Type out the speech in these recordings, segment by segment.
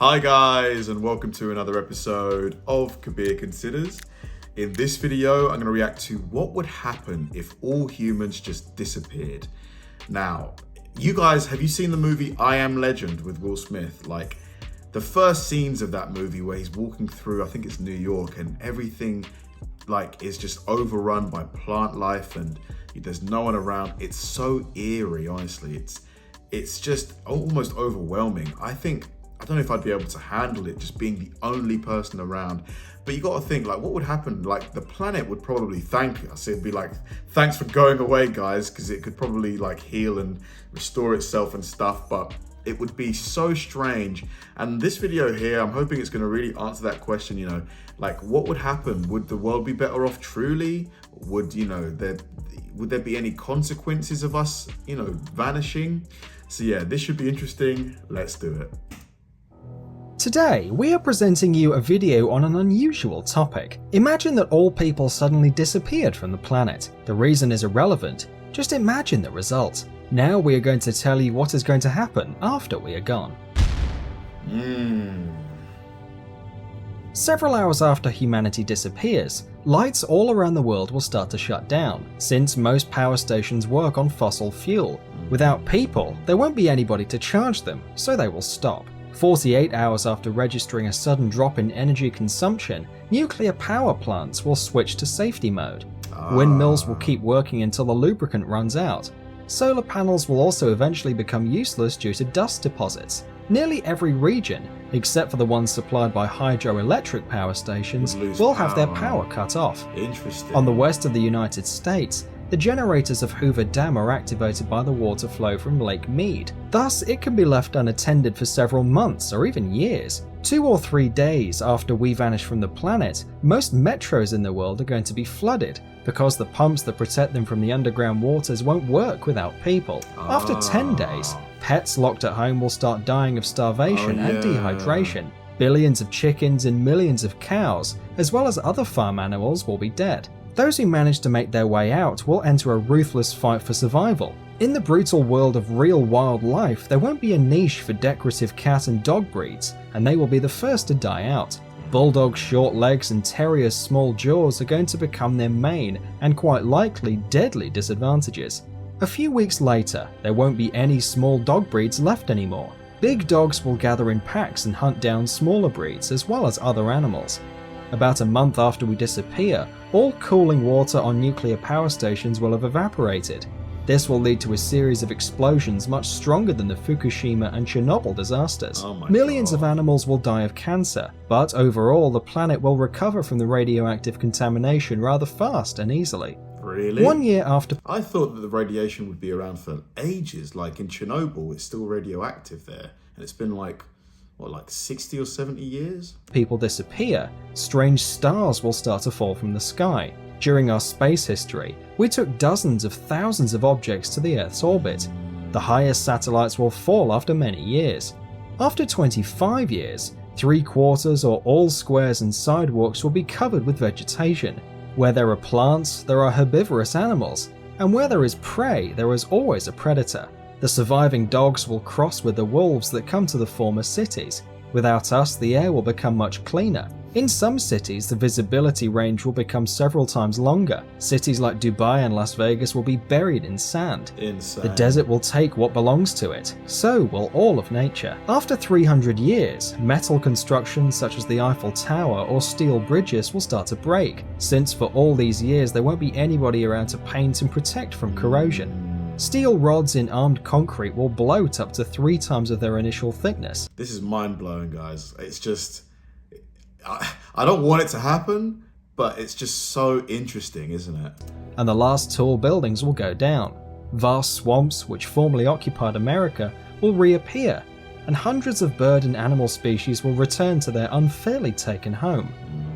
Hi guys, and welcome to another episode of Kabir Considers. In this video, I'm going to react to what would happen if all humans just disappeared. Now, you guys, have you seen the movie I Am Legend with Will Smith? Like, the first scenes of that movie where he's walking through, I think it's New York, and everything like is just overrun by plant life and there's no one around. It's so eerie, honestly. It's just almost overwhelming. I don't know if I'd be able to handle it just being the only person around. But you got to think, like, what would happen? Like, the planet would probably thank us. It'd be like, thanks for going away, guys, because it could probably like heal and restore itself and stuff. But it would be so strange. And this video here, I'm hoping it's going to really answer that question, like, what would happen? Would the world be better off truly? Would there be any consequences of us, vanishing? So yeah, this should be interesting. Let's do it. Today, we are presenting you a video on an unusual topic. Imagine that all people suddenly disappeared from the planet. The reason is irrelevant, just imagine the result. Now we are going to tell you what is going to happen after we are gone. Several hours after humanity disappears, lights all around the world will start to shut down, since most power stations work on fossil fuel. Without people, there won't be anybody to charge them, so they will stop. 48 hours after registering a sudden drop in energy consumption, nuclear power plants will switch to safety mode. Windmills will keep working until the lubricant runs out. Solar panels will also eventually become useless due to dust deposits. Nearly every region, except for the ones supplied by hydroelectric power stations, will have their power cut off. Interesting. On the west of the United States, the generators of Hoover Dam are activated by the water flow from Lake Mead. Thus, it can be left unattended for several months or even years. 2 or 3 days after we vanish from the planet, most metros in the world are going to be flooded because the pumps that protect them from the underground waters won't work without people. After 10 days, pets locked at home will start dying of starvation and dehydration. Billions of chickens and millions of cows, as well as other farm animals, will be dead. Those who manage to make their way out will enter a ruthless fight for survival. In the brutal world of real wildlife, there won't be a niche for decorative cat and dog breeds, and they will be the first to die out. Bulldogs' short legs and terriers' small jaws are going to become their main, and quite likely deadly, disadvantages. A few weeks later, there won't be any small dog breeds left anymore. Big dogs will gather in packs and hunt down smaller breeds as well as other animals. About a month after we disappear, all cooling water on nuclear power stations will have evaporated. This will lead to a series of explosions much stronger than the Fukushima and Chernobyl disasters. Millions of animals will die of cancer, but overall the planet will recover from the radioactive contamination rather fast and easily. Really? 1 year after... I thought that the radiation would be around for ages. Like in Chernobyl, it's still radioactive there. And it's been like 60 or 70 years? People disappear, strange stars will start to fall from the sky. During our space history, we took dozens of thousands of objects to the Earth's orbit. The highest satellites will fall after many years. After 25 years, 3/4 or all squares and sidewalks will be covered with vegetation. Where there are plants, there are herbivorous animals, and where there is prey, there is always a predator. The surviving dogs will cross with the wolves that come to the former cities. Without us, the air will become much cleaner. In some cities, the visibility range will become several times longer. Cities like Dubai and Las Vegas will be buried in sand. Insane. The desert will take what belongs to it. So will all of nature. After 300 years, metal constructions such as the Eiffel Tower or steel bridges will start to break, since for all these years there won't be anybody around to paint and protect from corrosion. Steel rods in armed concrete will bloat up to 3 times of their initial thickness. This is mind-blowing, guys. It's just... I don't want it to happen, but it's just so interesting, isn't it? And the last tall buildings will go down. Vast swamps, which formerly occupied America, will reappear, and hundreds of bird and animal species will return to their unfairly taken home.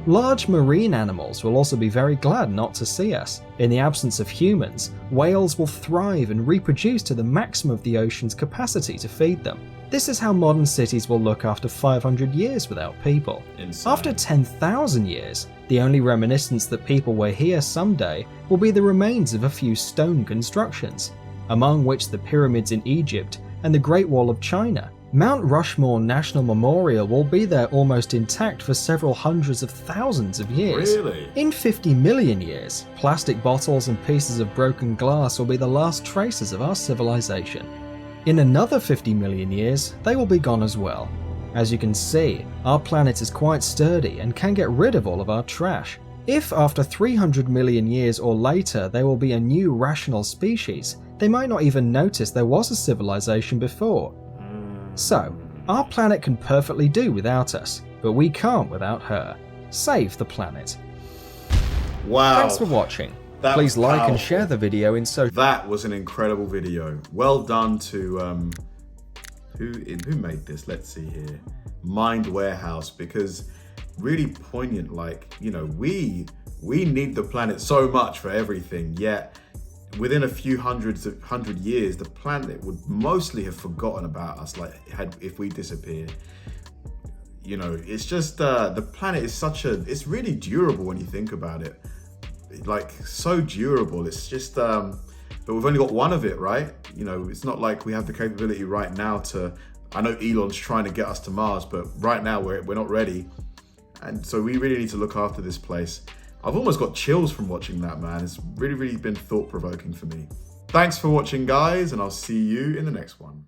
Large marine animals will also be very glad not to see us. In the absence of humans, whales will thrive and reproduce to the maximum of the ocean's capacity to feed them. This is how modern cities will look after 500 years without people. Insane. After 10,000 years, the only reminiscence that people were here someday will be the remains of a few stone constructions, among which the pyramids in Egypt and the Great Wall of China. Mount Rushmore National Memorial will be there almost intact for several hundreds of thousands of years. Really? In 50 million years, plastic bottles and pieces of broken glass will be the last traces of our civilization. In another 50 million years, they will be gone as well. As you can see, our planet is quite sturdy and can get rid of all of our trash. If after 300 million years or later there will be a new rational species, they might not even notice there was a civilization before. So, our planet can perfectly do without us, but we can't without her. Save the planet. Wow. Thanks for watching. That Please was like powerful. and share the video in social. That was an incredible video. Well done to who made this? Let's see here. Mind Warehouse, because really poignant. Like, you know, we need the planet so much for everything, yet within a few hundred years, the planet would mostly have forgotten about us, like if we disappeared. You know, it's just the planet is it's really durable when you think about it. Like, so durable. It's just but we've only got one of it, right? You know, it's not like we have the capability right now to, I know Elon's trying to get us to Mars, but right now we're not ready. And so we really need to look after this place. I've almost got chills from watching that, man. It's really, really been thought-provoking for me. Thanks for watching, guys, and I'll see you in the next one.